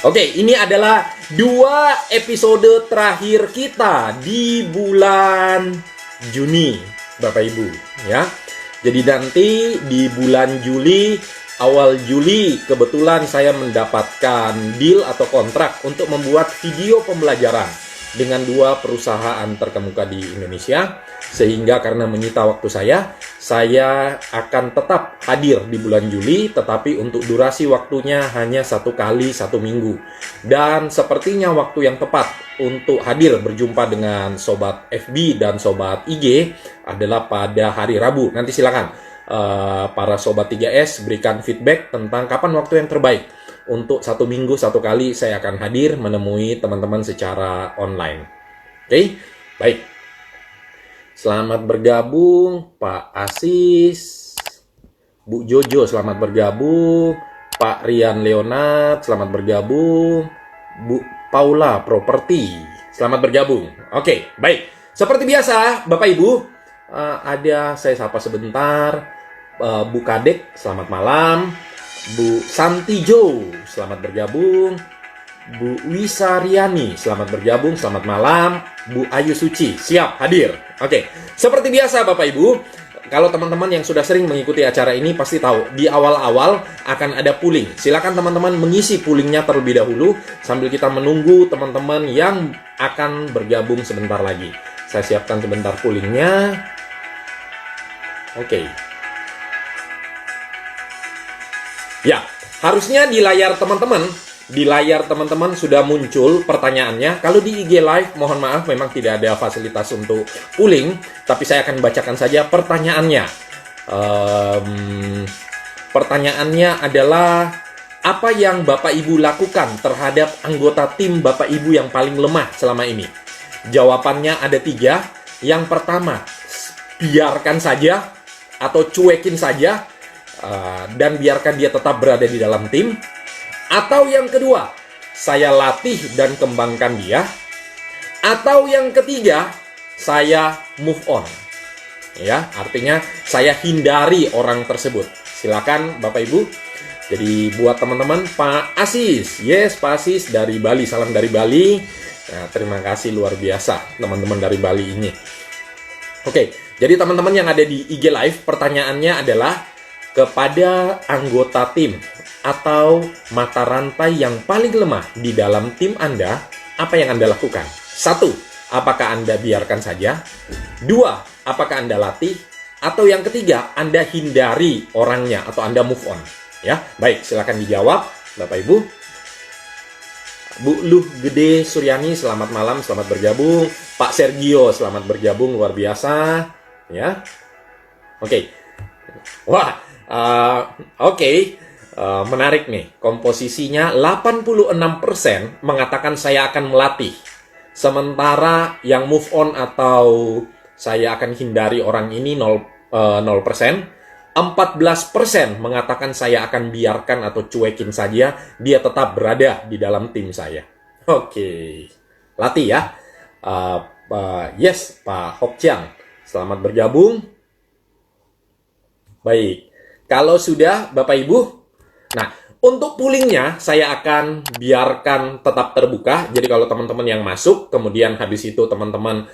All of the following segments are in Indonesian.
Oke, ini adalah 2 episode terakhir kita di bulan Juni, Bapak Ibu, ya. Jadi nanti di bulan Juli, awal Juli, kebetulan saya mendapatkan deal atau kontrak untuk membuat video pembelajaran dengan 2 perusahaan terkemuka di Indonesia, sehingga karena menyita waktu saya akan tetap hadir di bulan Juli, tetapi untuk durasi waktunya hanya 1 kali 1 minggu. Dan sepertinya waktu yang tepat untuk hadir berjumpa dengan Sobat FB dan Sobat IG adalah pada hari Rabu. Nanti silakan para Sobat 3S berikan feedback tentang kapan waktu yang terbaik. Untuk 1 minggu 1 kali saya akan hadir menemui teman-teman secara online. Oke, baik. Selamat bergabung Pak Asis, Bu Jojo selamat bergabung, Pak Rian Leonard selamat bergabung, Bu Paula Property selamat bergabung. Oke, baik. Seperti biasa Bapak Ibu, ada saya sapa sebentar, Bu Kadek selamat malam, Bu Santijo selamat bergabung, Bu Wisariani selamat bergabung, selamat malam. Bu Ayu Suci siap hadir. Oke, seperti biasa Bapak Ibu, kalau teman-teman yang sudah sering mengikuti acara ini pasti tahu di awal-awal akan ada pooling. Silakan teman-teman mengisi poolingnya terlebih dahulu sambil kita menunggu teman-teman yang akan bergabung sebentar lagi. Saya siapkan sebentar poolingnya. Oke. Ya, harusnya di layar teman-teman sudah muncul pertanyaannya. Kalau di IG Live, mohon maaf memang tidak ada fasilitas untuk pooling, tapi saya akan bacakan saja pertanyaannya. Pertanyaannya adalah, apa yang Bapak Ibu lakukan terhadap anggota tim Bapak Ibu yang paling lemah selama ini? Jawabannya ada 3. Yang pertama, biarkan saja atau cuekin saja, dan biarkan dia tetap berada di dalam tim. Atau yang kedua, saya latih dan kembangkan dia. Atau yang ketiga, saya move on. Ya, artinya saya hindari orang tersebut. Silakan Bapak Ibu. Jadi buat teman-teman, Pak Asis, yes Pak Asis dari Bali, salam dari Bali. Nah, terima kasih luar biasa teman-teman dari Bali ini. Oke, jadi teman-teman yang ada di IG Live, pertanyaannya adalah, kepada anggota tim atau mata rantai yang paling lemah di dalam tim Anda, apa yang Anda lakukan? 1. Apakah Anda biarkan saja? 2. Apakah Anda latih? Atau yang ketiga, Anda hindari orangnya atau Anda move on? Ya, baik, silakan dijawab Bapak Ibu. Bu Luh Gede Suryani, selamat malam, selamat bergabung. Pak Sergio, selamat bergabung, luar biasa. Ya, oke. Wah, oke. Menarik nih, komposisinya 86% mengatakan saya akan melatih. Sementara yang move on atau saya akan hindari orang ini 0%. 14% mengatakan saya akan biarkan atau cuekin saja, dia tetap berada di dalam tim saya. Oke, latih ya. Yes, Pak Hokjiang, selamat bergabung. Baik, kalau sudah Bapak Ibu, nah untuk poolingnya saya akan biarkan tetap terbuka. Jadi kalau teman-teman yang masuk, kemudian habis itu teman-teman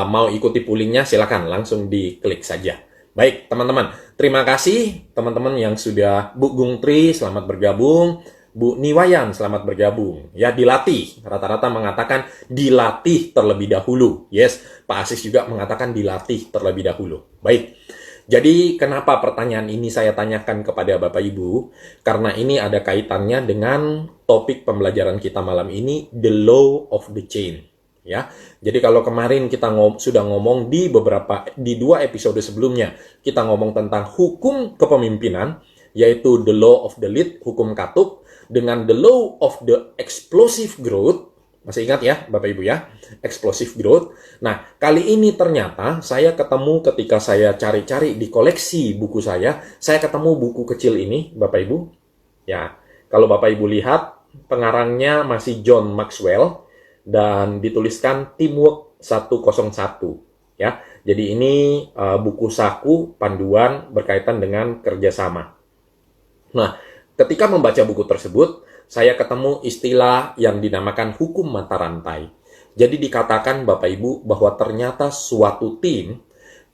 mau ikuti poolingnya, silakan langsung diklik saja. Baik teman-teman, terima kasih teman-teman yang sudah. Bu Gungtri, selamat bergabung. Bu Niwayan, selamat bergabung. Ya, dilatih. Rata-rata mengatakan dilatih terlebih dahulu. Yes, Pak Asis juga mengatakan dilatih terlebih dahulu. Baik. Jadi kenapa pertanyaan ini saya tanyakan kepada Bapak Ibu? Karena ini ada kaitannya dengan topik pembelajaran kita malam ini, the law of the chain. Ya, jadi kalau kemarin kita sudah ngomong di 2 episode sebelumnya, kita ngomong tentang hukum kepemimpinan, yaitu the law of the lead, hukum katup, dengan the law of the explosive growth. Masih ingat ya Bapak Ibu ya, explosive growth. Nah, kali ini ternyata saya ketemu ketika saya cari-cari di koleksi buku saya ketemu buku kecil ini Bapak Ibu. Ya, kalau Bapak Ibu lihat, pengarangnya masih John Maxwell dan dituliskan Teamwork 101. Ya, jadi ini buku saku panduan berkaitan dengan kerjasama. Nah, ketika membaca buku tersebut, saya ketemu istilah yang dinamakan hukum mata rantai. Jadi dikatakan Bapak Ibu bahwa ternyata suatu tim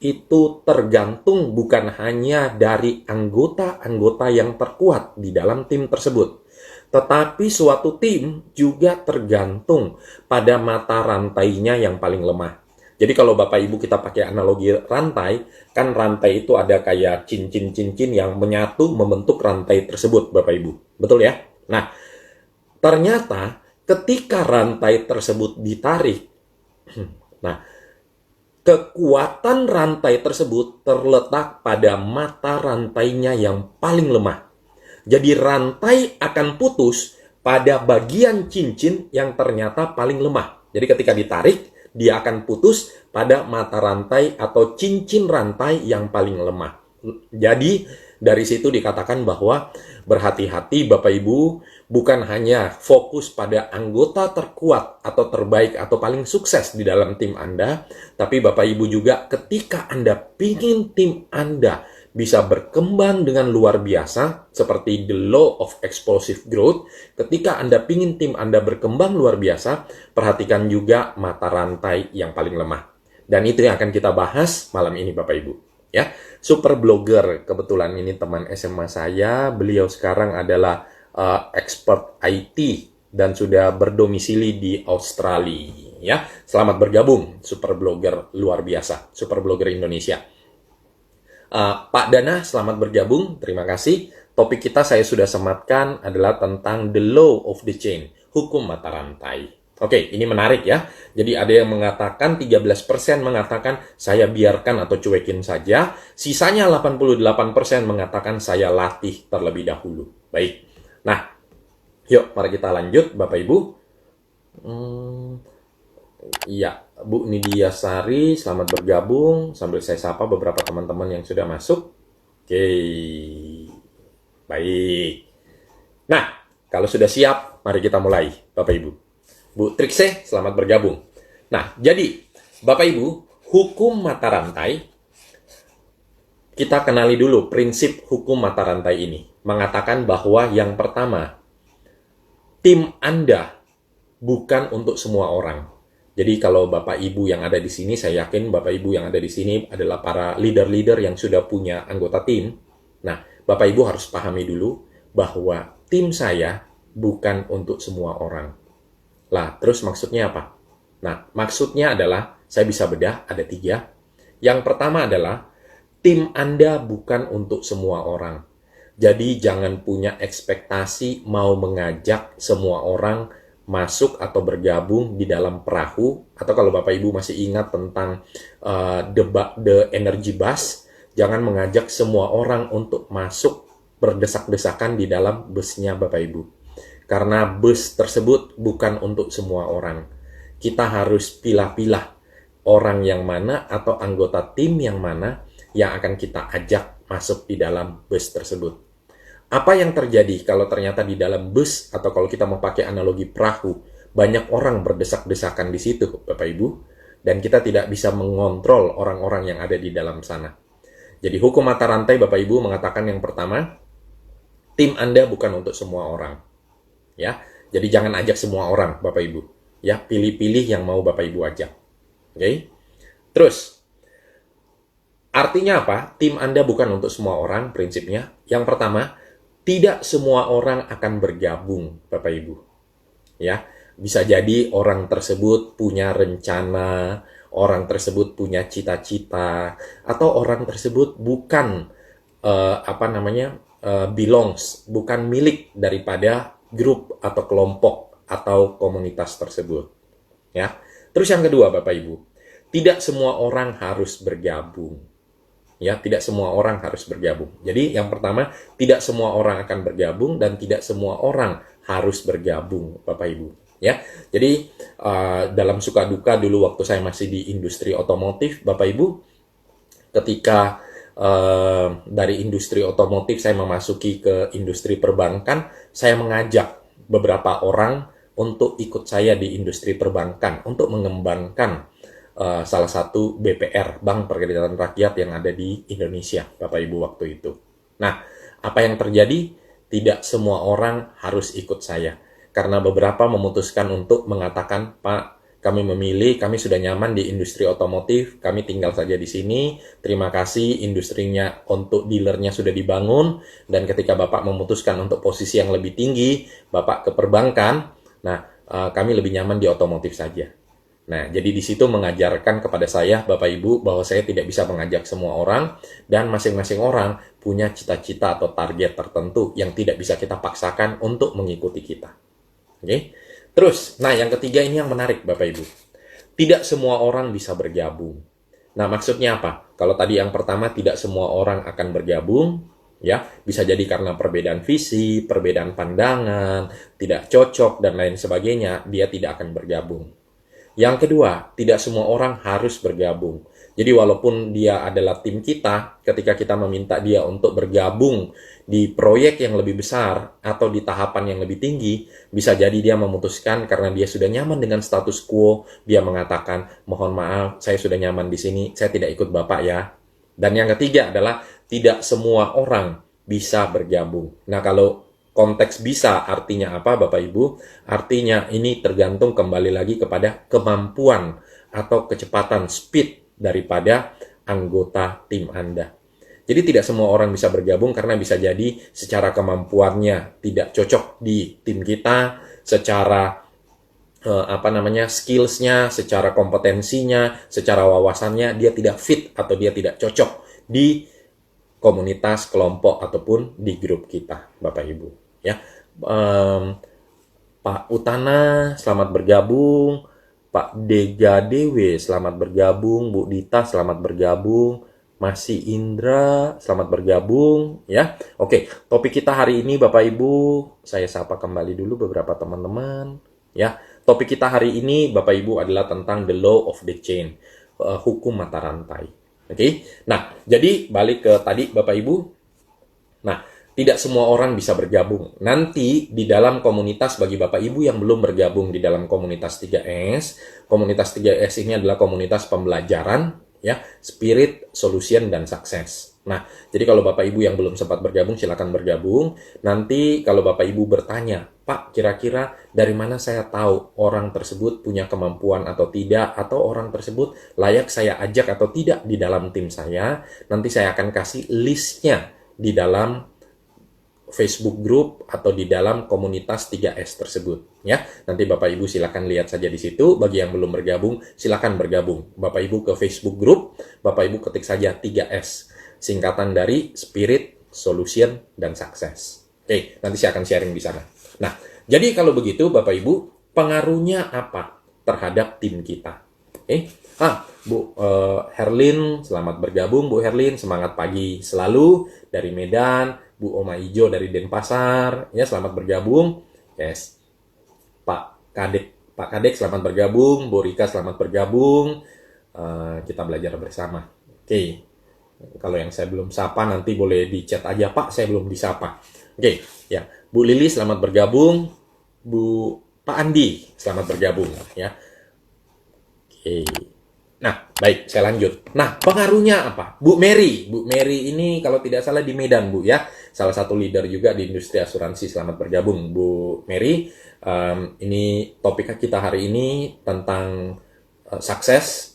itu tergantung bukan hanya dari anggota-anggota yang terkuat di dalam tim tersebut, tetapi suatu tim juga tergantung pada mata rantainya yang paling lemah. Jadi kalau Bapak Ibu kita pakai analogi rantai, kan rantai itu ada kayak cincin-cincin yang menyatu membentuk rantai tersebut, Bapak Ibu. Betul ya? Nah, ternyata ketika rantai tersebut ditarik, nah, kekuatan rantai tersebut terletak pada mata rantainya yang paling lemah. Jadi rantai akan putus pada bagian cincin yang ternyata paling lemah. Jadi ketika ditarik, dia akan putus pada mata rantai atau cincin rantai yang paling lemah. Jadi dari situ dikatakan bahwa berhati-hati Bapak Ibu, bukan hanya fokus pada anggota terkuat atau terbaik atau paling sukses di dalam tim Anda, tapi Bapak Ibu juga ketika Anda pingin tim Anda bisa berkembang dengan luar biasa, seperti the law of explosive growth, ketika Anda pingin tim Anda berkembang luar biasa, perhatikan juga mata rantai yang paling lemah. Dan itu yang akan kita bahas malam ini Bapak Ibu. Ya, super blogger, kebetulan ini teman SMA saya, beliau sekarang adalah expert IT dan sudah berdomisili di Australia. Ya, selamat bergabung, super blogger luar biasa, super blogger Indonesia. Pak Dana, selamat bergabung, terima kasih. Topik kita saya sudah sematkan adalah tentang the law of the chain, hukum mata rantai. Oke, ini menarik ya. Jadi ada yang mengatakan, 13% mengatakan saya biarkan atau cuekin saja. Sisanya 88% mengatakan saya latih terlebih dahulu. Baik. Nah, yuk mari kita lanjut Bapak Ibu. Iya, Bu Nidia Sari, selamat bergabung. Sambil saya sapa beberapa teman-teman yang sudah masuk. Oke, baik. Nah, kalau sudah siap, mari kita mulai Bapak Ibu. Bu Trikse, selamat bergabung. Nah, jadi Bapak Ibu, hukum mata rantai, kita kenali dulu prinsip hukum mata rantai ini. Mengatakan bahwa yang pertama, tim Anda bukan untuk semua orang. Jadi kalau Bapak Ibu yang ada di sini, saya yakin Bapak Ibu yang ada di sini adalah para leader-leader yang sudah punya anggota tim. Nah, Bapak Ibu harus pahami dulu bahwa tim saya bukan untuk semua orang. Lah, terus maksudnya apa? Nah, maksudnya adalah, saya bisa bedah, ada 3. Yang pertama adalah, tim Anda bukan untuk semua orang. Jadi, jangan punya ekspektasi mau mengajak semua orang masuk atau bergabung di dalam perahu. Atau kalau Bapak Ibu masih ingat tentang the energy bus, jangan mengajak semua orang untuk masuk berdesak-desakan di dalam busnya Bapak Ibu. Karena bus tersebut bukan untuk semua orang. Kita harus pilah-pilah orang yang mana atau anggota tim yang mana yang akan kita ajak masuk di dalam bus tersebut. Apa yang terjadi kalau ternyata di dalam bus atau kalau kita mau pakai analogi perahu, banyak orang berdesak-desakan di situ, Bapak Ibu, dan kita tidak bisa mengontrol orang-orang yang ada di dalam sana. Jadi hukum mata rantai Bapak Ibu mengatakan yang pertama, tim Anda bukan untuk semua orang. Ya, jadi jangan ajak semua orang, Bapak Ibu. Ya, pilih-pilih yang mau Bapak Ibu ajak. Oke? Terus, artinya apa? Tim Anda bukan untuk semua orang, prinsipnya. Yang pertama, tidak semua orang akan bergabung, Bapak Ibu. Ya, bisa jadi orang tersebut punya rencana, orang tersebut punya cita-cita, atau orang tersebut bukan belongs, bukan milik daripada grup atau kelompok atau komunitas tersebut. Ya. Terus yang kedua Bapak Ibu, tidak semua orang harus bergabung. Ya, tidak semua orang harus bergabung. Jadi yang pertama, tidak semua orang akan bergabung dan tidak semua orang harus bergabung, Bapak Ibu. Ya. Jadi dalam suka duka dulu waktu saya masih di industri otomotif, Bapak Ibu, ketika dari industri otomotif saya memasuki ke industri perbankan, saya mengajak beberapa orang untuk ikut saya di industri perbankan untuk mengembangkan salah satu BPR, Bank Perkreditan Rakyat yang ada di Indonesia, Bapak Ibu waktu itu. Nah, apa yang terjadi? tidak semua orang harus ikut saya. Karena beberapa memutuskan untuk mengatakan, Pak, kami memilih, kami sudah nyaman di industri otomotif, kami tinggal saja di sini. Terima kasih, industrinya untuk dealernya sudah dibangun, dan ketika Bapak memutuskan untuk posisi yang lebih tinggi, Bapak ke perbankan, nah, kami lebih nyaman di otomotif saja. Nah, jadi di situ mengajarkan kepada saya, Bapak Ibu, bahwa saya tidak bisa mengajak semua orang, dan masing-masing orang punya cita-cita atau target tertentu yang tidak bisa kita paksakan untuk mengikuti kita. Oke? Terus, nah yang ketiga ini yang menarik Bapak Ibu. Tidak semua orang bisa bergabung. Nah, maksudnya apa? Kalau tadi yang pertama tidak semua orang akan bergabung, ya, bisa jadi karena perbedaan visi, perbedaan pandangan, tidak cocok dan lain sebagainya, dia tidak akan bergabung. Yang kedua, tidak semua orang harus bergabung. Jadi walaupun dia adalah tim kita, ketika kita meminta dia untuk bergabung di proyek yang lebih besar atau di tahapan yang lebih tinggi, bisa jadi dia memutuskan karena dia sudah nyaman dengan status quo, dia mengatakan, mohon maaf, saya sudah nyaman di sini, saya tidak ikut Bapak ya. Dan yang ketiga adalah, tidak semua orang bisa bergabung. Nah, kalau konteks bisa artinya apa Bapak Ibu? Artinya ini tergantung kembali lagi kepada kemampuan atau kecepatan speed daripada anggota tim Anda. Jadi tidak semua orang bisa bergabung karena bisa jadi secara kemampuannya tidak cocok di tim kita, secara skillsnya, secara kompetensinya, secara wawasannya dia tidak fit atau dia tidak cocok di komunitas, kelompok ataupun di grup kita, Bapak Ibu. Ya, Pak Utana selamat bergabung, Pak Dega Dewe selamat bergabung, Bu Dita selamat bergabung, Masih Indra selamat bergabung. Ya, oke. Topik kita hari ini, Bapak Ibu, saya sapa kembali dulu beberapa teman-teman. Ya, topik kita hari ini, Bapak Ibu, adalah tentang the law of the chain, hukum mata rantai. Oke, nah, jadi balik ke tadi Bapak Ibu. Nah, tidak semua orang bisa bergabung. Nanti di dalam komunitas bagi Bapak Ibu yang belum bergabung di dalam komunitas 3S, komunitas 3S ini adalah komunitas pembelajaran, ya, spirit, solution, dan sukses. Nah, jadi kalau Bapak Ibu yang belum sempat bergabung, silakan bergabung. Nanti kalau Bapak Ibu bertanya, Pak, kira-kira dari mana saya tahu orang tersebut punya kemampuan atau tidak, atau orang tersebut layak saya ajak atau tidak di dalam tim saya, nanti saya akan kasih listnya di dalam Facebook group atau di dalam komunitas 3S tersebut, ya. Nanti Bapak Ibu silakan lihat saja di situ. Bagi yang belum bergabung, silakan bergabung. Bapak Ibu ke Facebook group, Bapak Ibu ketik saja 3S, singkatan dari Spirit, Solution, dan Success. Oke, nanti saya akan sharing di sana. Nah, jadi kalau begitu Bapak Ibu, pengaruhnya apa terhadap tim kita? Oke, Bu Herlin, selamat bergabung Bu Herlin, semangat pagi selalu dari Medan. Bu Oma Ijo dari Denpasar, ya, selamat bergabung. Yes. Pak Kadek selamat bergabung. Bu Rika selamat bergabung. Kita belajar bersama. Oke. Kalau yang saya belum sapa nanti boleh di chat aja, Pak, saya belum disapa. Oke, ya. Bu Lili selamat bergabung. Pak Andi selamat bergabung, ya. Oke. Nah, baik, saya lanjut. Nah, pengaruhnya apa? Bu Mary ini kalau tidak salah di Medan, Bu, ya. Salah satu leader juga di industri asuransi. Selamat bergabung, Bu Mary. Ini topik kita hari ini tentang sukses,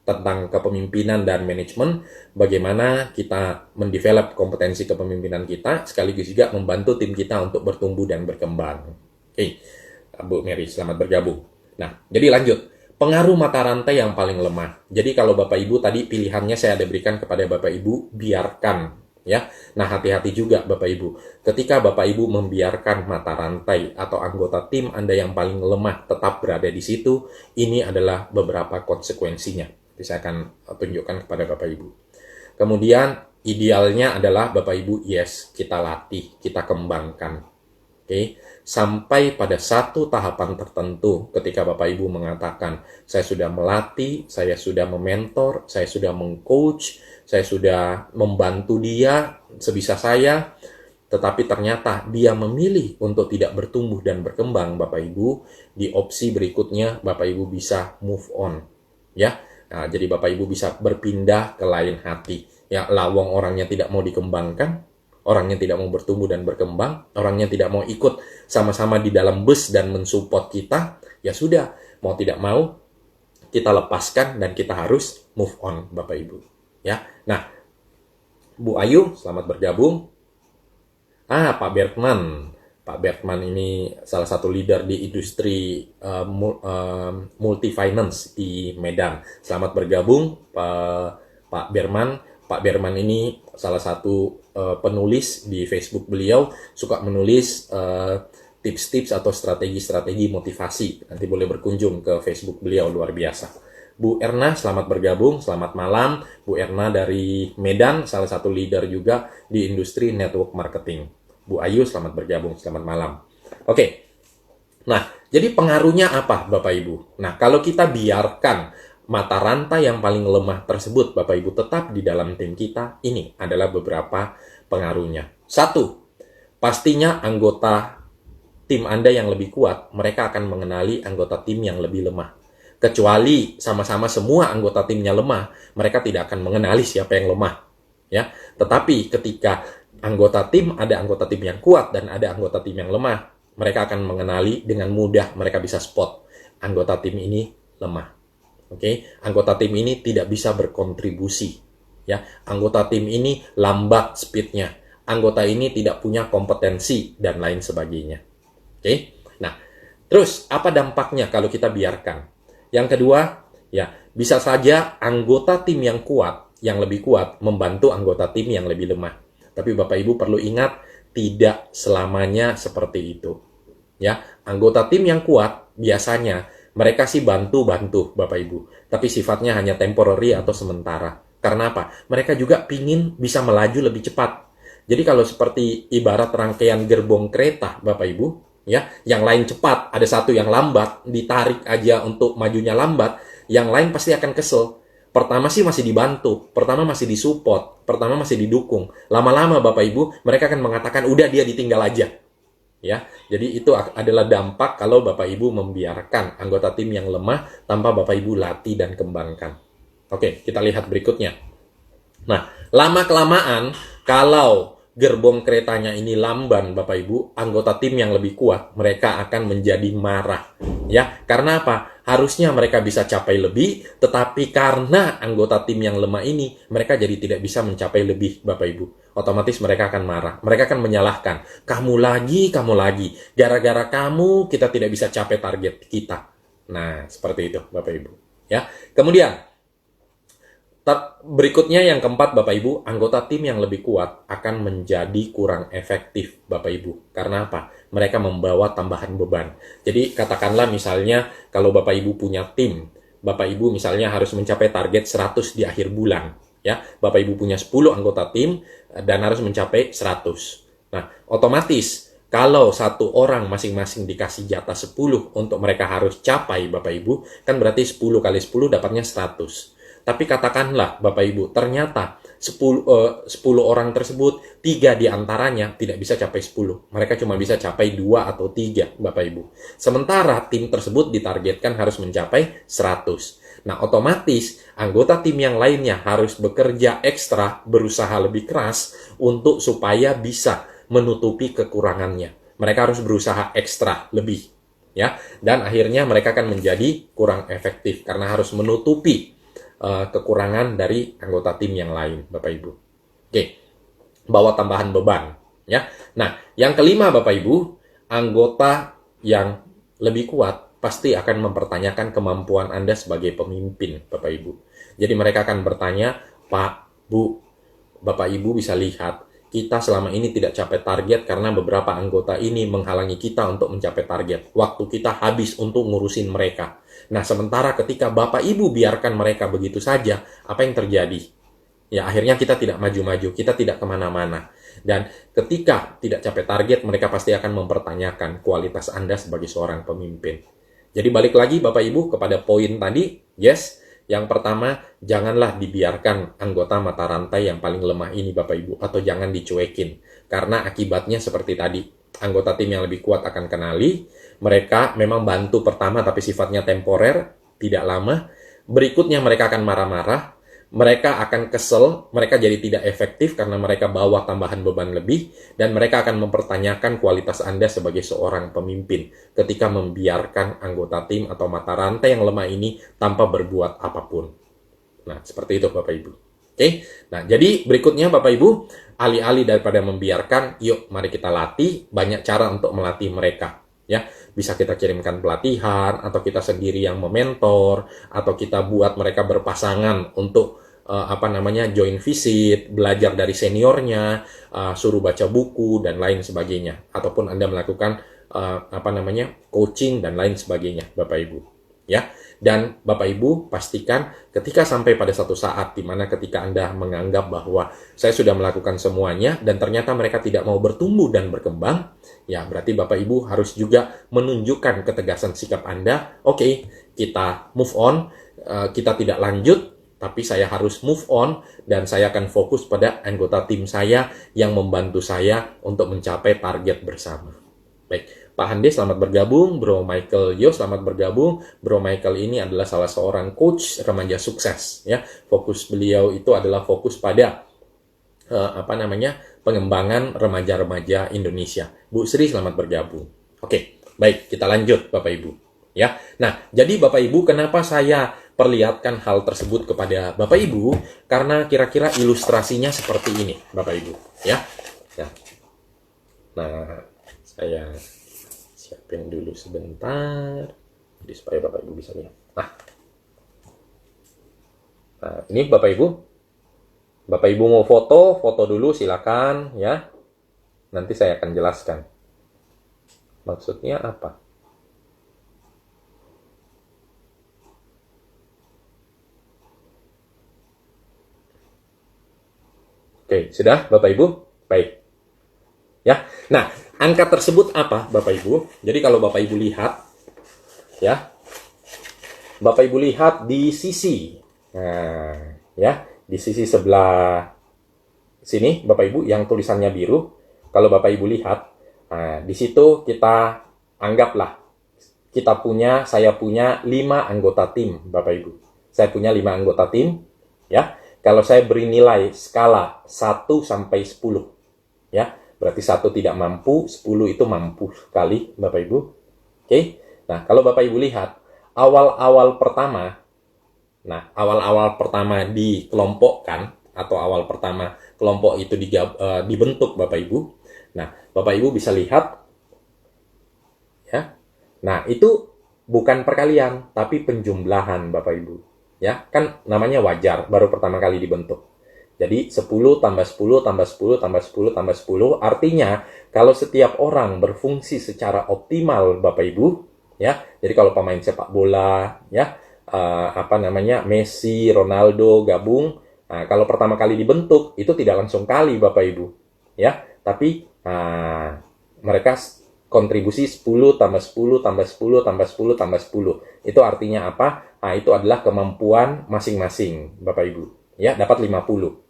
tentang kepemimpinan dan manajemen, bagaimana kita mendevelop kompetensi kepemimpinan kita, sekaligus juga membantu tim kita untuk bertumbuh dan berkembang. Oke, Bu Mary, selamat bergabung. Nah, jadi lanjut. Pengaruh mata rantai yang paling lemah. Jadi kalau Bapak Ibu tadi pilihannya saya ada berikan kepada Bapak Ibu, biarkan, ya. Nah, hati-hati juga Bapak Ibu. Ketika Bapak Ibu membiarkan mata rantai atau anggota tim Anda yang paling lemah tetap berada di situ, ini adalah beberapa konsekuensinya. Jadi saya akan tunjukkan kepada Bapak Ibu. Kemudian idealnya adalah Bapak Ibu, yes, kita latih, kita kembangkan. Oke, sampai pada satu tahapan tertentu ketika Bapak Ibu mengatakan, saya sudah melatih, saya sudah mementor, saya sudah mengcoach, saya sudah membantu dia sebisa saya, tetapi ternyata dia memilih untuk tidak bertumbuh dan berkembang, Bapak Ibu, di opsi berikutnya Bapak Ibu bisa move on, ya. Nah, jadi Bapak Ibu bisa berpindah ke lain hati. Ya, lawang orangnya tidak mau dikembangkan, orangnya tidak mau bertumbuh dan berkembang, orangnya tidak mau ikut sama-sama di dalam bus dan mensupport kita, ya sudah, mau tidak mau kita lepaskan dan kita harus move on, Bapak Ibu. Ya, nah, Bu Ayu, selamat bergabung. Pak Bergman. Pak Bergman ini salah satu leader di industri multi finance di Medan. Selamat bergabung, Pak Bergman. Pak Bergman ini salah satu penulis di Facebook beliau, suka menulis tips-tips atau strategi-strategi motivasi. Nanti boleh berkunjung ke Facebook beliau, luar biasa. Bu Erna, selamat bergabung, selamat malam. Bu Erna dari Medan, salah satu leader juga di industri network marketing. Bu Ayu, selamat bergabung, selamat malam. Oke, nah, jadi pengaruhnya apa, Bapak Ibu? Nah, kalau kita biarkan mata rantai yang paling lemah tersebut, Bapak Ibu, tetap di dalam tim kita, ini adalah beberapa pengaruhnya. 1, pastinya anggota tim Anda yang lebih kuat, mereka akan mengenali anggota tim yang lebih lemah. Kecuali sama-sama semua anggota timnya lemah, mereka tidak akan mengenali siapa yang lemah. Ya, tetapi ketika anggota tim, ada anggota tim yang kuat dan ada anggota tim yang lemah, mereka akan mengenali dengan mudah, mereka bisa spot anggota tim ini lemah. Oke, anggota tim ini tidak bisa berkontribusi. Ya, anggota tim ini lambat speednya, anggota ini tidak punya kompetensi dan lain sebagainya. Oke, nah, terus apa dampaknya kalau kita biarkan? Yang kedua, ya, bisa saja anggota tim yang kuat, yang lebih kuat, membantu anggota tim yang lebih lemah. Tapi Bapak Ibu perlu ingat, tidak selamanya seperti itu. Ya, anggota tim yang kuat biasanya mereka sih bantu-bantu Bapak Ibu, tapi sifatnya hanya temporary atau sementara. Karena apa? Mereka juga pingin bisa melaju lebih cepat. Jadi kalau seperti ibarat rangkaian gerbong kereta Bapak Ibu, ya, yang lain cepat, ada satu yang lambat, ditarik aja untuk majunya lambat, yang lain pasti akan kesel. Pertama sih masih dibantu, pertama masih disupport, pertama masih didukung. Lama-lama Bapak Ibu, mereka akan mengatakan, udah dia ditinggal aja. Ya, jadi itu adalah dampak kalau Bapak Ibu membiarkan anggota tim yang lemah tanpa Bapak Ibu latih dan kembangkan. Oke, kita lihat berikutnya. Nah, lama-kelamaan kalau gerbong keretanya ini lamban Bapak Ibu, anggota tim yang lebih kuat, mereka akan menjadi marah. Ya, karena apa? Harusnya mereka bisa capai lebih, tetapi karena anggota tim yang lemah ini, mereka jadi tidak bisa mencapai lebih Bapak Ibu. Otomatis mereka akan marah. Mereka akan menyalahkan. Kamu lagi. Gara-gara kamu, kita tidak bisa capai target kita. Nah, seperti itu Bapak Ibu. Ya, kemudian berikutnya yang keempat Bapak Ibu, anggota tim yang lebih kuat akan menjadi kurang efektif Bapak Ibu. Karena apa? Mereka membawa tambahan beban. Jadi katakanlah misalnya kalau Bapak Ibu punya tim, Bapak Ibu misalnya harus mencapai target 100 di akhir bulan. Ya, Bapak Ibu punya 10 anggota tim dan harus mencapai 100. Nah, otomatis kalau satu orang masing-masing dikasih jatah 10 untuk mereka harus capai Bapak Ibu, kan berarti 10 kali 10 dapatnya 100. Tapi katakanlah Bapak Ibu, ternyata 10 orang tersebut, 3 diantaranya tidak bisa capai 10. Mereka cuma bisa capai 2 atau 3 Bapak Ibu. Sementara tim tersebut ditargetkan harus mencapai 100. Nah, otomatis anggota tim yang lainnya harus bekerja ekstra, berusaha lebih keras untuk supaya bisa menutupi kekurangannya. Mereka harus berusaha ekstra lebih. Ya, dan akhirnya mereka akan menjadi kurang efektif karena harus menutupi kekurangan dari anggota tim yang lain, Bapak Ibu. Oke, bawa tambahan beban, ya. Nah, yang kelima, Bapak Ibu, anggota yang lebih kuat pasti akan mempertanyakan kemampuan Anda sebagai pemimpin, Bapak Ibu. Jadi mereka akan bertanya, Pak, Bu, Bapak Ibu bisa lihat, kita selama ini tidak capai target karena beberapa anggota ini menghalangi kita untuk mencapai target. Waktu kita habis untuk ngurusin mereka. Nah, sementara ketika Bapak Ibu biarkan mereka begitu saja, apa yang terjadi? Ya, akhirnya kita tidak maju-maju, kita tidak kemana-mana. Dan ketika tidak capai target, mereka pasti akan mempertanyakan kualitas Anda sebagai seorang pemimpin. Jadi balik lagi Bapak Ibu kepada poin tadi, yes. Yang pertama, janganlah dibiarkan anggota mata rantai yang paling lemah ini Bapak Ibu, atau jangan dicuekin. Karena akibatnya seperti tadi, anggota tim yang lebih kuat akan kenali, mereka memang bantu pertama tapi sifatnya temporer, tidak lama. Berikutnya mereka akan marah-marah, mereka akan kesel, mereka jadi tidak efektif karena mereka bawa tambahan beban lebih, dan mereka akan mempertanyakan kualitas Anda sebagai seorang pemimpin ketika membiarkan anggota tim atau mata rantai yang lemah ini tanpa berbuat apapun. Nah, seperti itu Bapak Ibu. Oke, nah jadi berikutnya Bapak Ibu, alih-alih daripada membiarkan, yuk mari kita latih banyak cara untuk melatih mereka. Ya, bisa kita kirimkan pelatihan, atau kita sendiri yang mementor, atau kita buat mereka berpasangan untuk join visit, belajar dari seniornya, suruh baca buku dan lain sebagainya, ataupun Anda melakukan coaching dan lain sebagainya, Bapak Ibu. Ya, dan Bapak Ibu pastikan ketika sampai pada satu saat di mana ketika Anda menganggap bahwa saya sudah melakukan semuanya dan ternyata mereka tidak mau bertumbuh dan berkembang, ya berarti Bapak Ibu harus juga menunjukkan ketegasan sikap Anda. Oke, kita move on, kita tidak lanjut, tapi saya harus move on dan saya akan fokus pada anggota tim saya yang membantu saya untuk mencapai target bersama. Baik, Pak Hande selamat bergabung, Bro Michael Yo selamat bergabung. Bro Michael ini adalah salah seorang coach remaja sukses, ya. Fokus beliau itu adalah fokus pada pengembangan remaja-remaja Indonesia. Bu Sri selamat bergabung. Oke, baik, kita lanjut Bapak Ibu, ya. Nah, jadi Bapak Ibu, kenapa saya perlihatkan hal tersebut kepada Bapak Ibu? Karena kira-kira ilustrasinya seperti ini, Bapak Ibu, ya. Ya. Nah, saya siapin dulu sebentar, jadi supaya Bapak Ibu bisa lihat. Nah, ini Bapak Ibu. Bapak Ibu mau foto dulu silakan, ya. Nanti saya akan jelaskan. Maksudnya apa? Oke, sudah Bapak Ibu? Baik. Ya. Nah, angka tersebut apa Bapak Ibu? Jadi kalau Bapak Ibu lihat, ya. Bapak Ibu lihat di sisi. Nah, ya, di sisi sebelah sini Bapak Ibu yang tulisannya biru. Kalau Bapak Ibu lihat, nah, di situ kita anggaplah saya punya 5 anggota tim, Bapak Ibu. Saya punya 5 anggota tim, ya. Kalau saya beri nilai skala 1 sampai 10, ya. Berarti 1 tidak mampu, 10 itu mampu sekali, Bapak Ibu. Oke. Nah, kalau Bapak Ibu lihat awal-awal pertama dikelompokkan, atau awal pertama kelompok itu dibentuk Bapak Ibu. Nah, Bapak Ibu bisa lihat, ya. Nah, itu bukan perkalian, tapi penjumlahan Bapak Ibu. Ya, kan namanya wajar, baru pertama kali dibentuk. Jadi 10 tambah 10 tambah 10 tambah 10 tambah 10, artinya kalau setiap orang berfungsi secara optimal Bapak Ibu, ya. Jadi kalau pemain sepak bola, ya, Messi, Ronaldo gabung, nah, kalau pertama kali dibentuk itu tidak langsung kali Bapak Ibu, ya. Tapi mereka kontribusi 10 tambah 10 tambah 10 tambah 10 tambah 10. Itu artinya apa? Nah, itu adalah kemampuan masing-masing Bapak Ibu, ya, dapat 50.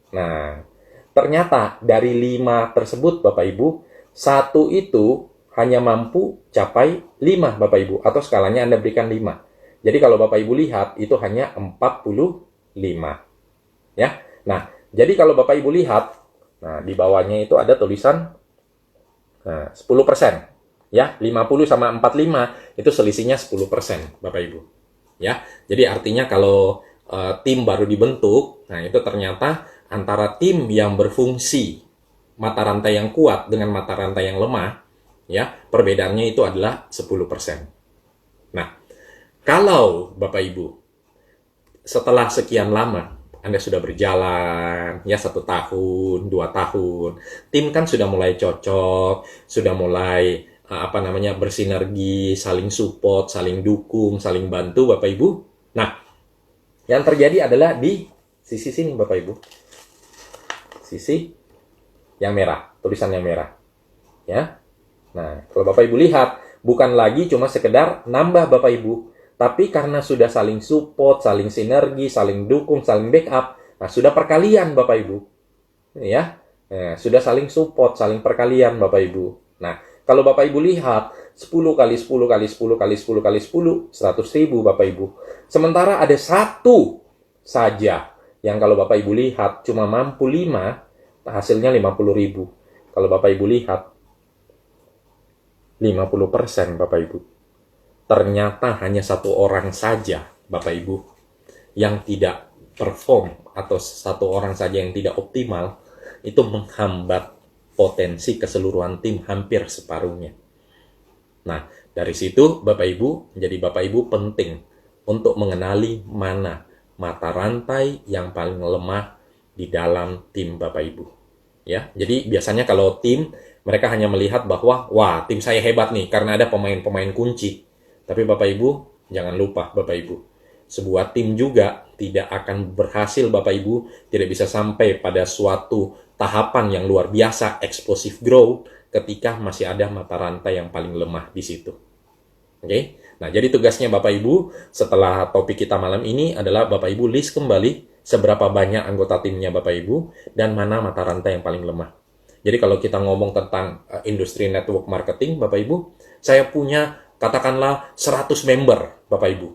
Nah, ternyata dari 5 tersebut Bapak Ibu, 1 itu hanya mampu capai 5 Bapak Ibu, atau skalanya Anda berikan 5. Jadi kalau Bapak Ibu lihat itu hanya 45. Ya. Nah, jadi kalau Bapak Ibu lihat, nah di bawahnya itu ada tulisan 10%. Ya, 50 sama 45 itu selisihnya 10%, Bapak Ibu. Ya. Jadi artinya kalau tim baru dibentuk, nah itu ternyata antara tim yang berfungsi mata rantai yang kuat dengan mata rantai yang lemah, ya, perbedaannya itu adalah 10%. Nah, kalau Bapak Ibu setelah sekian lama Anda sudah berjalan, ya 1 tahun, 2 tahun, tim kan sudah mulai cocok, sudah mulai bersinergi, saling support, saling dukung, saling bantu Bapak Ibu. Nah, yang terjadi adalah di sisi sini Bapak Ibu. Sisi yang merah, tulisan yang merah. Ya. Nah, kalau Bapak Ibu lihat, bukan lagi cuma sekedar nambah Bapak Ibu, tapi karena sudah saling support, saling sinergi, saling dukung, saling backup, nah sudah perkalian Bapak Ibu. Ya. Nah, sudah saling support, saling perkalian Bapak Ibu. Nah, kalau Bapak Ibu lihat 10 kali 10 kali 10 kali 10 kali 10, 100.000 Bapak Ibu. Sementara ada 1 saja yang kalau Bapak Ibu lihat cuma mampu 5, hasilnya 50.000. Kalau Bapak Ibu lihat 50% Bapak Ibu. Ternyata hanya satu orang saja Bapak Ibu yang tidak perform, atau satu orang saja yang tidak optimal, itu menghambat potensi keseluruhan tim hampir separuhnya. Nah, dari situ Bapak Ibu, jadi Bapak Ibu penting untuk mengenali mana mata rantai yang paling lemah di dalam tim Bapak Ibu. Ya, jadi biasanya kalau tim, mereka hanya melihat bahwa, wah, tim saya hebat nih karena ada pemain-pemain kunci. Tapi Bapak Ibu, jangan lupa Bapak Ibu, sebuah tim juga tidak akan berhasil Bapak Ibu, tidak bisa sampai pada suatu tahapan yang luar biasa, explosive growth, ketika masih ada mata rantai yang paling lemah di situ. Oke? Nah, jadi tugasnya Bapak Ibu setelah topik kita malam ini adalah Bapak Ibu list kembali seberapa banyak anggota timnya Bapak Ibu dan mana mata rantai yang paling lemah. Jadi kalau kita ngomong tentang industri network marketing Bapak Ibu, saya punya katakanlah 100 member Bapak Ibu.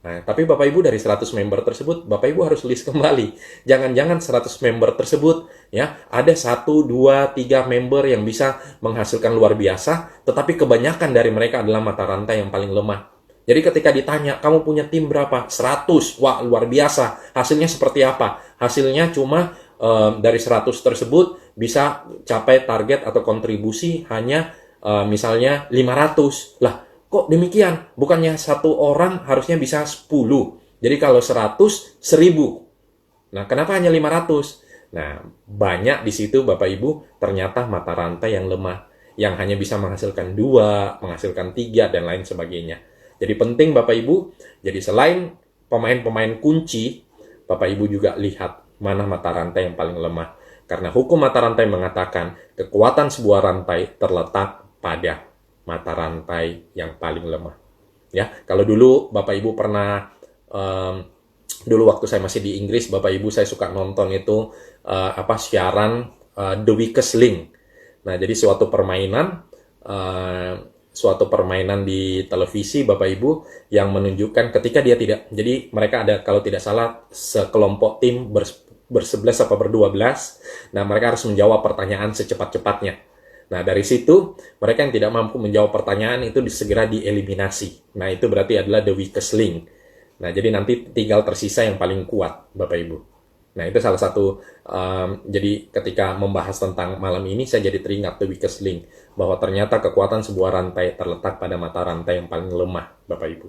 Nah, tapi Bapak Ibu dari 100 member tersebut, Bapak Ibu harus list kembali. Jangan-jangan 100 member tersebut, ya, ada 1, 2, 3 member yang bisa menghasilkan luar biasa, tetapi kebanyakan dari mereka adalah mata rantai yang paling lemah. Jadi ketika ditanya, kamu punya tim berapa? 100. Wah, luar biasa. Hasilnya seperti apa? Hasilnya cuma dari 100 tersebut bisa capai target atau kontribusi hanya misalnya 500. Lah, kok demikian? Bukannya satu orang harusnya bisa 10. Jadi kalau 100, 1000. Nah, kenapa hanya 500? Nah, banyak di situ Bapak Ibu ternyata mata rantai yang lemah, yang hanya bisa menghasilkan 2, menghasilkan 3, dan lain sebagainya. Jadi penting Bapak Ibu, jadi selain pemain-pemain kunci, Bapak Ibu juga lihat mana mata rantai yang paling lemah. Karena hukum mata rantai mengatakan kekuatan sebuah rantai terletak pada mata rantai yang paling lemah. Ya, kalau dulu Bapak Ibu pernah dulu waktu saya masih di Inggris, Bapak Ibu saya suka nonton itu siaran The Weakest Link. Nah, jadi suatu permainan di televisi Bapak Ibu yang menunjukkan ketika dia tidak, jadi mereka ada kalau tidak salah sekelompok tim bersebelas atau berdua-belas. Nah, mereka harus menjawab pertanyaan secepat-cepatnya. Nah, dari situ mereka yang tidak mampu menjawab pertanyaan itu segera dieliminasi. Nah, itu berarti adalah the weakest link. Nah, jadi nanti tinggal tersisa yang paling kuat Bapak Ibu. Nah, itu salah satu, jadi ketika membahas tentang malam ini, saya jadi teringat the weakest link, bahwa ternyata kekuatan sebuah rantai terletak pada mata rantai yang paling lemah, Bapak Ibu.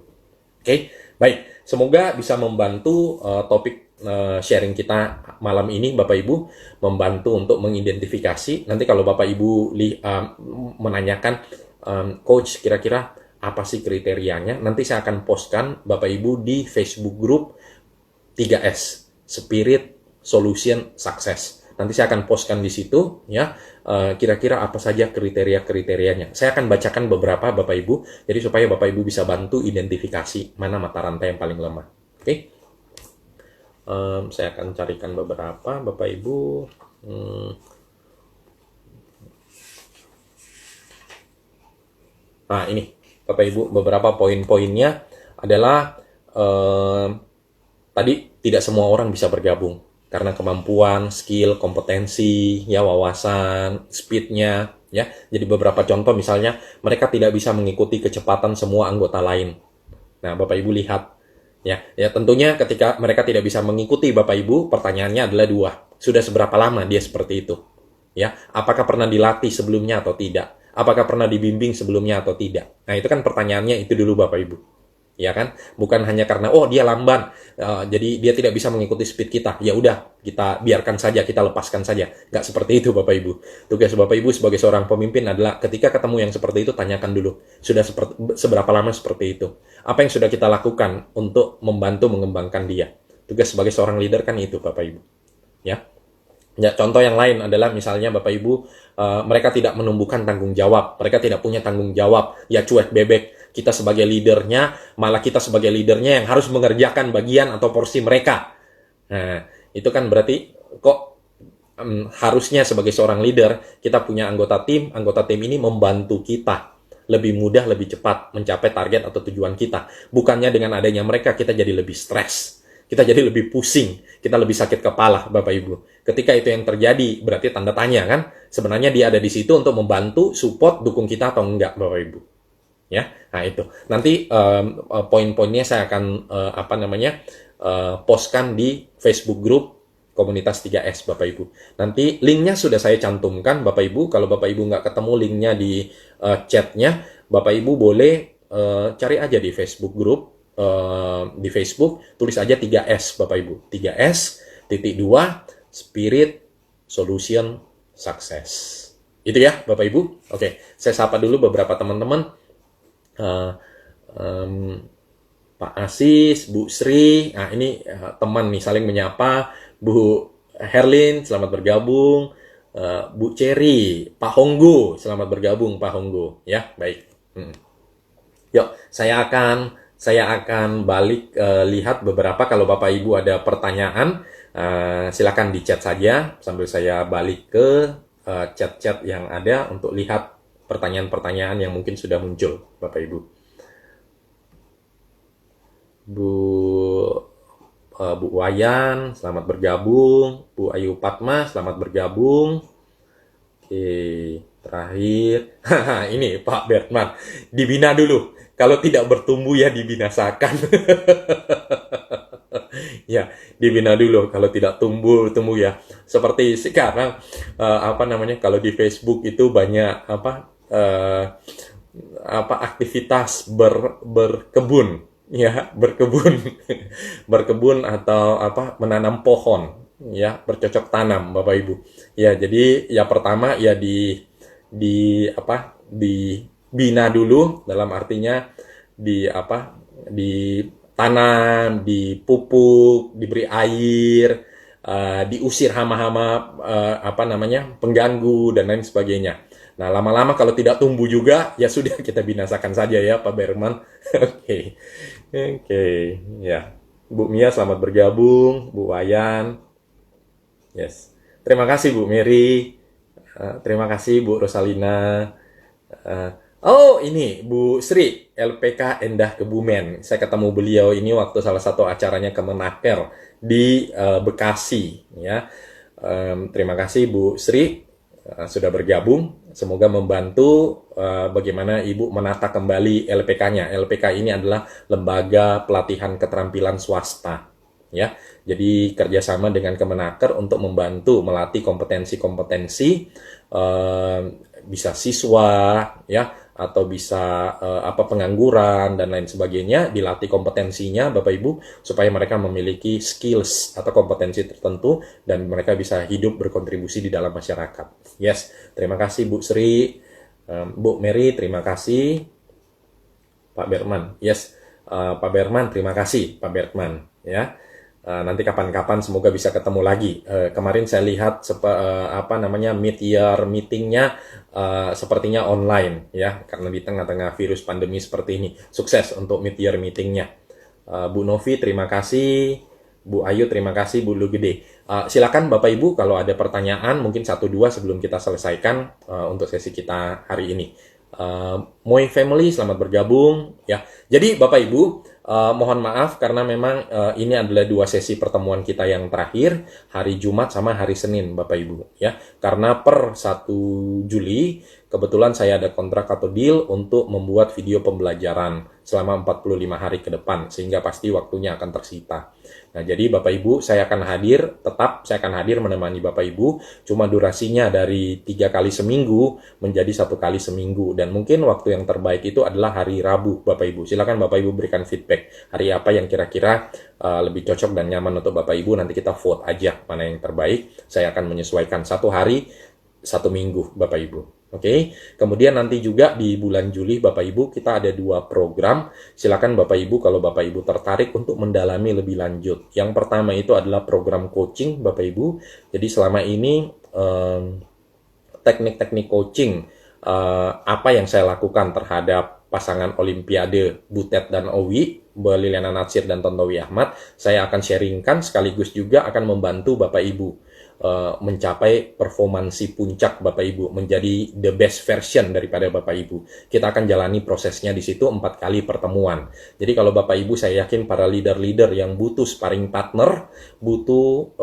Oke, baik. Semoga bisa membantu topik sharing kita malam ini, Bapak Ibu, membantu untuk mengidentifikasi. Nanti kalau Bapak Ibu menanyakan, Coach, kira-kira apa sih kriterianya? Nanti saya akan postkan Bapak Ibu di Facebook group 3S, Spirit Solution Success. Nanti saya akan postkan di situ, ya, kira-kira apa saja kriteria-kriterianya. Saya akan bacakan beberapa Bapak Ibu, jadi supaya Bapak Ibu bisa bantu identifikasi mana mata rantai yang paling lemah. Oke? Saya akan carikan beberapa Bapak Ibu. Nah, ini Bapak Ibu, beberapa poin-poinnya adalah tadi tidak semua orang bisa bergabung karena kemampuan, skill, kompetensi, ya, wawasan, speednya, ya. Jadi beberapa contoh misalnya mereka tidak bisa mengikuti kecepatan semua anggota lain. Nah, Bapak Ibu lihat, ya tentunya ketika mereka tidak bisa mengikuti Bapak Ibu, pertanyaannya adalah 2. Sudah seberapa lama dia seperti itu? Ya, apakah pernah dilatih sebelumnya atau tidak? Apakah pernah dibimbing sebelumnya atau tidak? Nah, itu kan pertanyaannya itu dulu Bapak Ibu. Ya kan? Bukan hanya karena dia lamban, jadi dia tidak bisa mengikuti speed kita. Ya udah, kita biarkan saja, kita lepaskan saja. Nggak seperti itu Bapak Ibu. Tugas Bapak Ibu sebagai seorang pemimpin adalah ketika ketemu yang seperti itu, tanyakan dulu, sudah seberapa lama seperti itu? Apa yang sudah kita lakukan untuk membantu mengembangkan dia? Tugas sebagai seorang leader kan itu Bapak Ibu. Ya. Ya, contoh yang lain adalah misalnya Bapak Ibu, mereka tidak menumbuhkan tanggung jawab, mereka tidak punya tanggung jawab, ya cuek bebek. Kita sebagai leadernya, malah kita sebagai leadernya yang harus mengerjakan bagian atau porsi mereka. Nah, itu kan berarti kok harusnya sebagai seorang leader, kita punya anggota tim ini membantu kita lebih mudah, lebih cepat mencapai target atau tujuan kita. Bukannya dengan adanya mereka, kita jadi lebih stres. Kita jadi lebih pusing, kita lebih sakit kepala, Bapak Ibu. Ketika itu yang terjadi, berarti tanda tanya kan? Sebenarnya dia ada di situ untuk membantu, support, dukung kita atau enggak, Bapak Ibu. Ya, nah itu. Nanti poin-poinnya saya akan postkan di Facebook Group Komunitas 3S, Bapak Ibu. Nanti linknya sudah saya cantumkan, Bapak Ibu. Kalau Bapak Ibu nggak ketemu linknya di chatnya, Bapak Ibu boleh cari aja di Facebook Group. Di Facebook, tulis aja 3S, Bapak Ibu. 3S, titik 2, Spirit, Solution, Success. Itu ya, Bapak Ibu. Oke, saya sapa dulu beberapa teman-teman. Pak Asis, Bu Sri, nah ini teman nih saling menyapa. Bu Herlin, selamat bergabung. Bu Cherry, Pak Honggo, selamat bergabung Pak Honggo. Ya, baik. Yuk, saya akan balik lihat beberapa. Kalau Bapak Ibu ada pertanyaan, silakan di chat saja sambil saya balik ke chat-chat yang ada untuk lihat pertanyaan-pertanyaan yang mungkin sudah muncul, Bapak Ibu. Bu Wayan, selamat bergabung. Bu Ayu Patma, selamat bergabung. Oke, terakhir. Ini Pak Bertman, dibina dulu. Kalau tidak bertumbuh ya dibinasakan. Ya, dibina dulu. Kalau tidak tumbuh ya. Seperti sekarang, kalau di Facebook itu banyak aktivitas berkebun. Ya, berkebun atau menanam pohon, ya, bercocok tanam, Bapak Ibu. Ya, jadi ya pertama ya dibina dulu, dalam artinya ditanam, dipupuk, diberi air, diusir hama-hama pengganggu dan lain sebagainya. Nah, lama-lama kalau tidak tumbuh juga, ya sudah kita binasakan saja ya, Pak Berman. Oke, ya. Bu Mia selamat bergabung, Bu Wayan. Yes. Terima kasih Bu Mary. Terima kasih Bu Rosalina. Ini Bu Sri, LPK Endah Kebumen. Saya ketemu beliau ini waktu salah satu acaranya Kemenaker di Bekasi, ya. Terima kasih Bu Sri sudah bergabung. Semoga membantu bagaimana Ibu menata kembali LPK-nya. LPK ini adalah Lembaga Pelatihan Keterampilan Swasta, ya. Jadi kerjasama dengan Kemenaker untuk membantu melatih kompetensi-kompetensi, bisa siswa, ya, atau bisa pengangguran dan lain sebagainya, dilatih kompetensinya Bapak Ibu supaya mereka memiliki skills atau kompetensi tertentu dan mereka bisa hidup berkontribusi di dalam masyarakat. Yes, terima kasih Bu Sri, Bu Mary, terima kasih Pak Berman. Yes, Pak Berman, terima kasih Pak Berman, ya. Nanti kapan-kapan semoga bisa ketemu lagi. Kemarin saya lihat mid-year meetingnya sepertinya online, ya, karena di tengah-tengah virus pandemi seperti ini. Sukses untuk mid-year meetingnya. Bu Novi, terima kasih. Bu Ayu, terima kasih. Bu Lugede. Silakan Bapak Ibu kalau ada pertanyaan, mungkin 1-2 sebelum kita selesaikan untuk sesi kita hari ini. Moy Family, selamat bergabung, ya. Jadi Bapak Ibu, mohon maaf karena memang ini adalah 2 sesi pertemuan kita yang terakhir, hari Jumat sama hari Senin, Bapak Ibu, ya. Karena per 1 Juli kebetulan saya ada kontrak atau deal untuk membuat video pembelajaran selama 45 hari ke depan, sehingga pasti waktunya akan tersita. Nah, jadi Bapak Ibu, saya akan hadir menemani Bapak Ibu, cuma durasinya dari 3 kali seminggu menjadi 1 kali seminggu, dan mungkin waktu yang terbaik itu adalah hari Rabu, Bapak Ibu. Silakan Bapak Ibu berikan feedback, hari apa yang kira-kira lebih cocok dan nyaman untuk Bapak Ibu, nanti kita vote aja mana yang terbaik. Saya akan menyesuaikan 1 hari, 1 minggu, Bapak Ibu. Oke, kemudian nanti juga di bulan Juli Bapak Ibu kita ada 2 program. Silakan Bapak Ibu kalau Bapak Ibu tertarik untuk mendalami lebih lanjut. Yang pertama itu adalah program coaching Bapak Ibu. Jadi selama ini teknik-teknik coaching apa yang saya lakukan terhadap pasangan Olimpiade Butet dan Owi, Liliana Natsir dan Tontowi Ahmad, saya akan sharingkan sekaligus juga akan membantu Bapak Ibu mencapai performansi puncak Bapak Ibu, menjadi the best version daripada Bapak Ibu. Kita akan jalani prosesnya di situ 4 kali pertemuan. Jadi kalau Bapak Ibu, saya yakin para leader-leader yang butuh sparring partner, butuh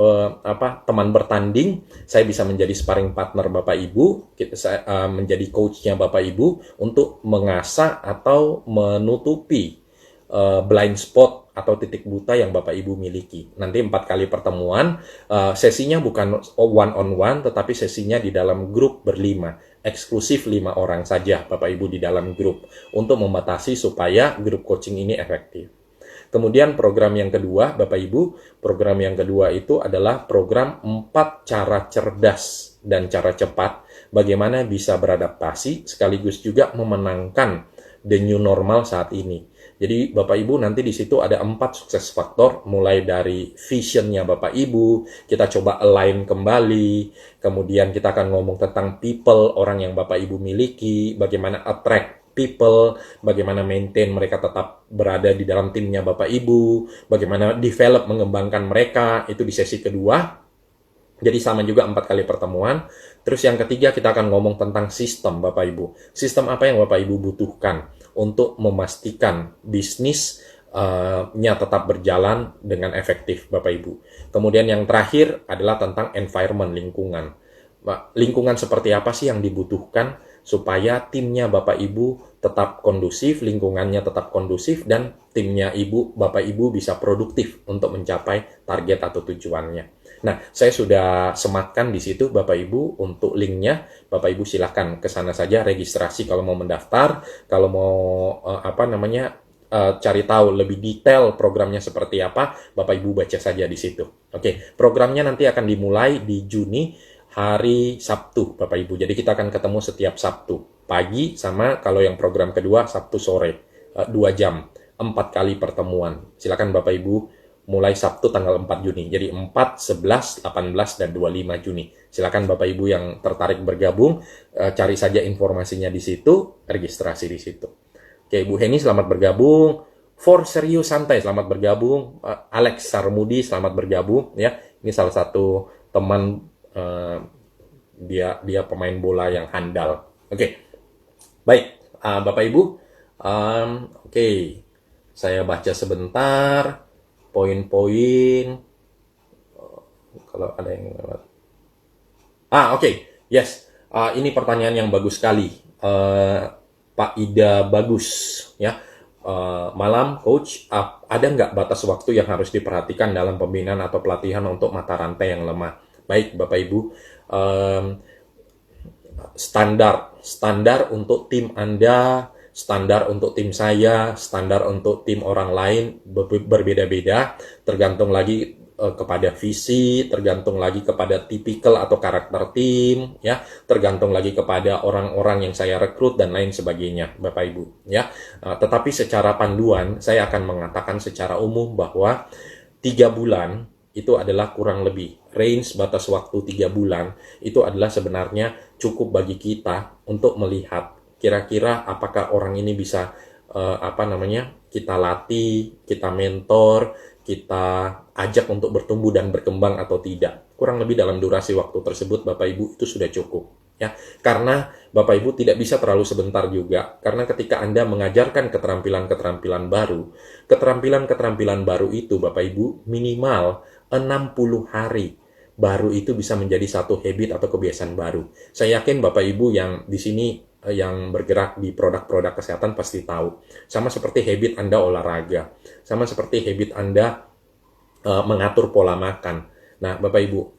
teman bertanding, saya bisa menjadi sparring partner Bapak Ibu, saya menjadi coachnya Bapak Ibu untuk mengasah atau menutupi blind spot atau titik buta yang Bapak Ibu miliki. Nanti 4 kali pertemuan, sesinya bukan one on one, tetapi sesinya di dalam grup berlima, eksklusif 5 orang saja Bapak Ibu di dalam grup, untuk membatasi supaya grup coaching ini efektif. Kemudian program yang kedua, Bapak Ibu, program yang kedua itu adalah program 4 cara cerdas dan cara cepat, bagaimana bisa beradaptasi sekaligus juga memenangkan the new normal saat ini. Jadi Bapak Ibu nanti di situ ada 4 sukses faktor, mulai dari visionnya Bapak Ibu, kita coba align kembali, kemudian kita akan ngomong tentang people, orang yang Bapak Ibu miliki, bagaimana attract people, bagaimana maintain mereka tetap berada di dalam timnya Bapak Ibu, bagaimana develop mengembangkan mereka, itu di sesi kedua. Jadi sama juga 4 kali pertemuan. Terus yang ketiga kita akan ngomong tentang sistem Bapak Ibu. Sistem apa yang Bapak Ibu butuhkan untuk memastikan bisnisnya tetap berjalan dengan efektif Bapak Ibu. Kemudian yang terakhir adalah tentang environment, lingkungan. Lingkungan seperti apa sih yang dibutuhkan supaya timnya Bapak Ibu tetap kondusif, lingkungannya tetap kondusif, dan timnya Bapak Ibu bisa produktif untuk mencapai target atau tujuannya. Nah, saya sudah sematkan di situ Bapak Ibu untuk linknya. Bapak Ibu silahkan ke sana saja registrasi kalau mau mendaftar, kalau mau cari tahu lebih detail programnya seperti apa, Bapak Ibu baca saja di situ. Oke, programnya nanti akan dimulai di Juni hari Sabtu Bapak Ibu. Jadi kita akan ketemu setiap Sabtu pagi, sama kalau yang program kedua Sabtu sore, 2 jam, 4 kali pertemuan. Silakan Bapak Ibu mulai Sabtu tanggal 4 Juni. Jadi 4, 11, 18, dan 25 Juni. Silakan Bapak Ibu yang tertarik bergabung, cari saja informasinya di situ, registrasi di situ. Oke, Bu Heni selamat bergabung. For Serius Santai selamat bergabung. Alex Sarmudi selamat bergabung ya. Ini salah satu teman, dia pemain bola yang handal. Oke. Baik, Bapak Ibu. Oke. Saya baca sebentar poin-poin, kalau ada yang lewat. Oke. Yes. Ini pertanyaan yang bagus sekali. Pak Ida Bagus, ya. Malam, Coach, ada nggak batas waktu yang harus diperhatikan dalam pembinaan atau pelatihan untuk mata rantai yang lemah? Baik, Bapak Ibu. Standar untuk tim Anda, standar untuk tim saya, standar untuk tim orang lain berbeda-beda, tergantung lagi kepada visi, tergantung lagi kepada tipikal atau karakter tim, ya, tergantung lagi kepada orang-orang yang saya rekrut dan lain sebagainya, Bapak Ibu, ya. Tetapi secara panduan saya akan mengatakan secara umum bahwa 3 bulan itu adalah kurang lebih range batas waktu 3 bulan itu adalah sebenarnya cukup bagi kita untuk melihat kira-kira apakah orang ini bisa kita latih, kita mentor, kita ajak untuk bertumbuh dan berkembang atau tidak. Kurang lebih dalam durasi waktu tersebut Bapak Ibu itu sudah cukup. Ya, karena Bapak Ibu tidak bisa terlalu sebentar juga, karena ketika Anda mengajarkan keterampilan-keterampilan baru itu Bapak Ibu minimal 60 hari baru itu bisa menjadi satu habit atau kebiasaan baru. Saya yakin Bapak Ibu yang di sini yang bergerak di produk-produk kesehatan pasti tahu. Sama seperti habit Anda olahraga, sama seperti habit Anda mengatur pola makan. Nah, Bapak Ibu,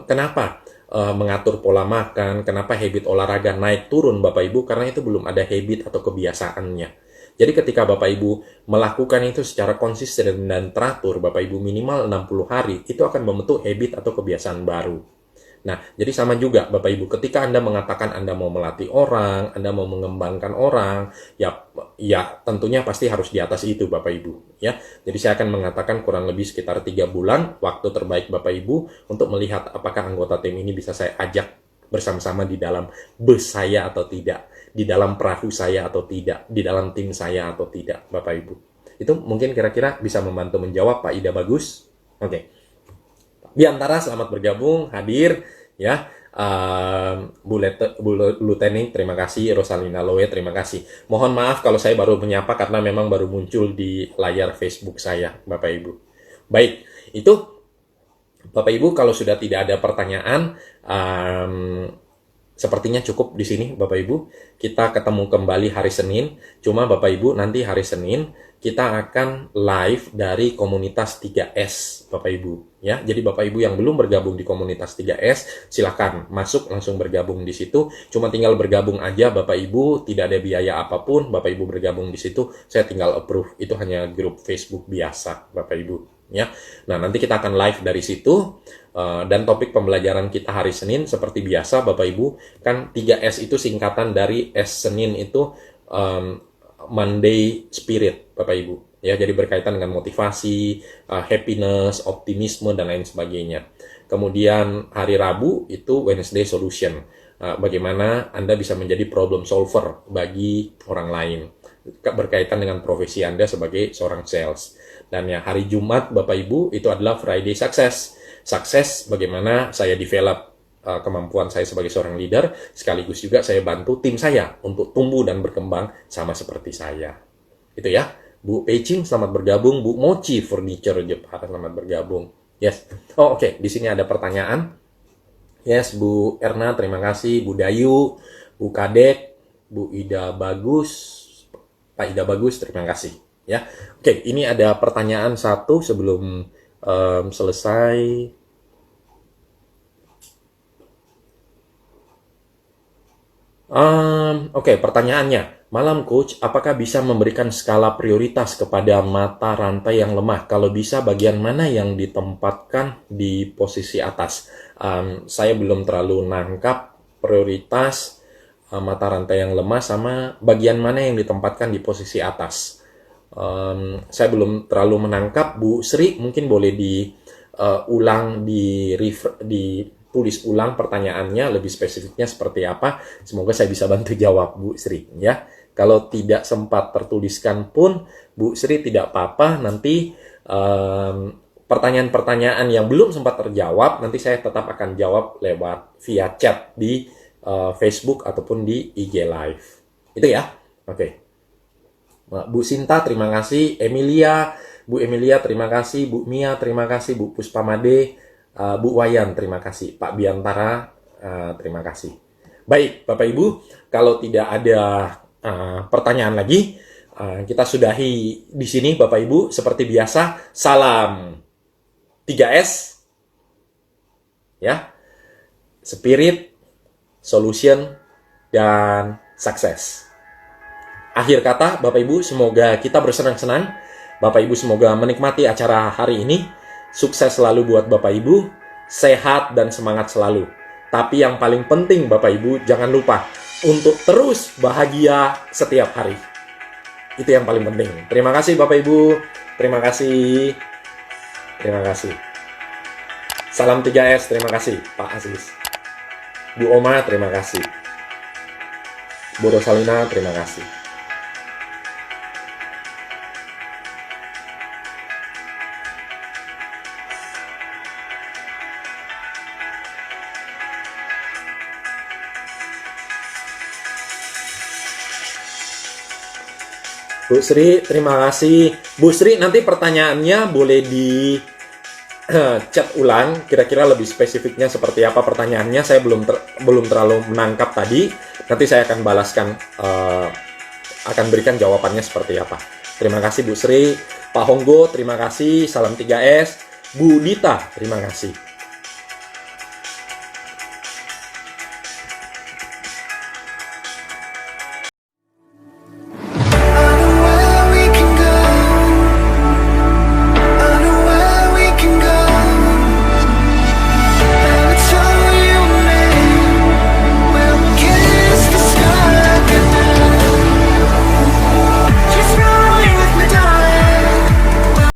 kenapa mengatur pola makan, kenapa habit olahraga naik turun Bapak Ibu? Karena itu belum ada habit atau kebiasaannya. Jadi ketika Bapak Ibu melakukan itu secara konsisten dan teratur, Bapak Ibu minimal 60 hari, itu akan membentuk habit atau kebiasaan baru. Nah, jadi sama juga Bapak Ibu, ketika Anda mengatakan Anda mau melatih orang, Anda mau mengembangkan orang, ya tentunya pasti harus di atas itu Bapak Ibu, ya. Jadi saya akan mengatakan kurang lebih sekitar 3 bulan waktu terbaik Bapak Ibu untuk melihat apakah anggota tim ini bisa saya ajak bersama-sama di dalam bus saya atau tidak, di dalam perahu saya atau tidak, di dalam tim saya atau tidak, Bapak Ibu. Itu mungkin kira-kira bisa membantu menjawab Pak Ida Bagus. Oke. Biantara selamat bergabung, hadir ya. Bu Luteni, terima kasih. Rosalina Loe, terima kasih. Mohon maaf kalau saya baru menyapa karena memang baru muncul di layar Facebook saya, Bapak Ibu. Baik, itu Bapak Ibu kalau sudah tidak ada pertanyaan, sepertinya cukup di sini Bapak Ibu. Kita ketemu kembali hari Senin. Cuma Bapak Ibu nanti hari Senin kita akan live dari komunitas 3S Bapak Ibu ya. Jadi Bapak Ibu yang belum bergabung di komunitas 3S silakan masuk langsung bergabung di situ. Cuma tinggal bergabung aja Bapak Ibu, tidak ada biaya apapun. Bapak Ibu bergabung di situ, saya tinggal approve. Itu hanya grup Facebook biasa Bapak Ibu ya. Nah, nanti kita akan live dari situ. Dan topik pembelajaran kita hari Senin seperti biasa Bapak Ibu, kan 3S itu singkatan dari S Senin itu Monday Spirit Bapak Ibu ya, jadi berkaitan dengan motivasi, happiness, optimisme dan lain sebagainya. Kemudian hari Rabu itu Wednesday Solution, bagaimana Anda bisa menjadi problem solver bagi orang lain berkaitan dengan profesi Anda sebagai seorang sales. Dan yang hari Jumat Bapak Ibu itu adalah Friday Success. Sukses bagaimana saya develop kemampuan saya sebagai seorang leader, sekaligus juga saya bantu tim saya untuk tumbuh dan berkembang sama seperti saya. Itu ya. Bu Peicing selamat bergabung, Bu Mochi Furniture Jepara selamat bergabung. Yes. Oh oke. Di sini ada pertanyaan. Yes, Bu Erna terima kasih, Bu Dayu, Bu Kadek, Bu Ida Bagus, Pak Ida Bagus terima kasih ya. Oke, ini ada pertanyaan satu sebelum selesai. Oke, pertanyaannya. Malam Coach, apakah bisa memberikan skala prioritas kepada mata rantai yang lemah? Kalau bisa, bagian mana yang ditempatkan di posisi atas? Saya belum terlalu nangkap prioritas mata rantai yang lemah sama bagian mana yang ditempatkan di posisi atas. Saya belum terlalu menangkap. Bu Sri, mungkin boleh diulang, tulis ulang pertanyaannya, lebih spesifiknya seperti apa. Semoga saya bisa bantu jawab Bu Sri ya. Kalau tidak sempat tertuliskan pun Bu Sri tidak apa-apa, nanti pertanyaan-pertanyaan yang belum sempat terjawab nanti saya tetap akan jawab lewat via chat di Facebook ataupun di IG Live. Itu ya. Oke. Bu Sinta terima kasih, Bu Emilia terima kasih, Bu Mia terima kasih, Bu Puspamade, Bu Wayan, terima kasih. Pak Biantara, terima kasih. Baik, Bapak Ibu, kalau tidak ada pertanyaan lagi, kita sudahi di sini, Bapak Ibu. Seperti biasa, salam 3S, ya, Spirit, Solution, dan Sukses. Akhir kata, Bapak Ibu, semoga kita bersenang-senang. Bapak Ibu semoga menikmati acara hari ini. Sukses selalu buat Bapak Ibu, sehat dan semangat selalu. Tapi yang paling penting Bapak Ibu, jangan lupa untuk terus bahagia setiap hari. Itu yang paling penting. Terima kasih Bapak Ibu, terima kasih. Terima kasih. Salam 3S, terima kasih Pak Aziz. Bu Oma, terima kasih. Bu Rosalina, terima kasih. Bu Sri, terima kasih. Bu Sri, nanti pertanyaannya boleh di chat ulang. Kira-kira lebih spesifiknya seperti apa pertanyaannya. Saya belum terlalu menangkap tadi. Nanti saya akan balaskan, akan berikan jawabannya seperti apa. Terima kasih Bu Sri. Pak Honggo, terima kasih. Salam 3S. Bu Dita, terima kasih.